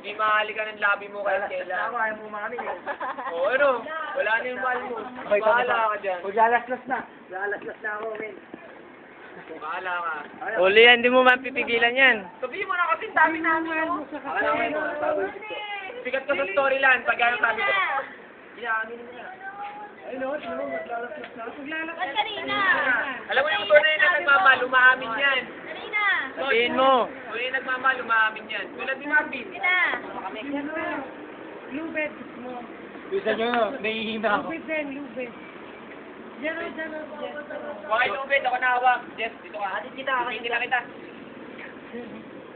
Hindi mahalikan ng labi mo kahit kailan. Ayaw mo mami. Oo, ano? Wala na yung mahal mo. Bahala ka dyan. Maglalaslas na. Lalaslas na ako, men. Bahala ka. Uli yan, hindi mo mapipigilan yan. Sabihin mo na kasi dami namin, no? Akala mo sikat ka sa storyline. Pag ano sabi ko. Iyamin mo na. Ayun o, maglalaslas na. Ba't kanina? Alam mo yung tunay na nagmamahal, umaamin yan. Kanina. Sabihin mo. Tunay na nagmamahal, umaamin yan. Tulad ni Marvin. Kanina. Lubed mo. Bisa nyo, nahihina ako. Lubed din, lubed. Diyan o, diyan o. Okay, Lubed, ako nahawak. Jess, dito ka. Atin kita, kita kita.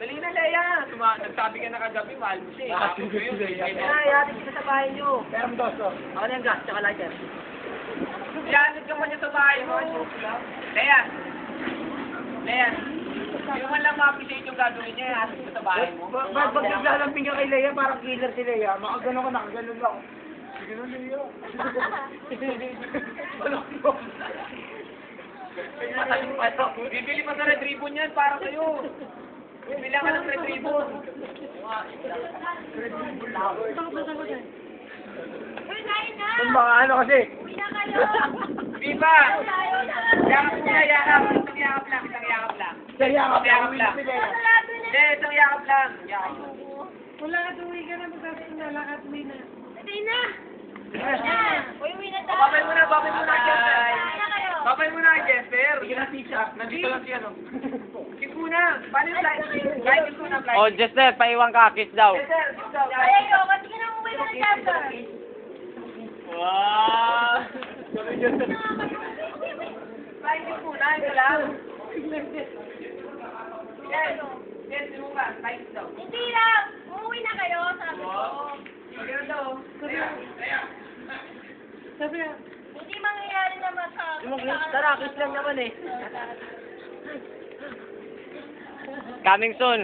Dali na, Leia. Nagsabi ka na kagabi, mahal mo siya. Tapos ko yun. Atin kita sa bahay nyo. Meron dos, o. Ako na yung gas, tsaka lighter. Iyanod ka mo niya sa bahay mo. Leia. Leia. Hindi mo man lang ma-appreciate yung gagawin niya. Iyanod ka sa bahay mo. Pag naglalamping ka kay Leia, parang killer si Leia. Makagano ka, nakagano lang. Sige na, Leia. Bibili pa sa red ribbon yan para sa'yo. Bibili ka ng red ribbon. Uy, kain na. Kung baka ano kasi. Uwi na kayo. Viva! Yakap mo na, yakap. Isang yakap lang, isang yakap lang. Kaya ka, Yakap lang. si Leia. Sarado na. Hindi, isang yakap lang. Yakap. Wala ka, tuwi ka na, magsasabi na, lakat tuwi na. Uwi na. Uy, uwi na tayo. Babay mo na, Jester. Kain na kayo. Babay mo na, Jester. Sige na, pizza. Nandito lang si ano. Kiss muna. Paano yung flight? Flight, kiss muna, flight. Oh, Jester, paiwan ka, kiss daw. Jester, kiss daw. Ay, ayoko. Sige na, umuwi ka na dyan, sir. Wow! Flight, kiss muna. Ito lang. Yes. Yes, mo ka. Flight, kiss daw. Hindi lang. Umuwi na kayo, sabi ko. Maganda daw. Sabi na. Hindi mangyayari naman sa... Tara, kiss lang naman eh. Coming soon.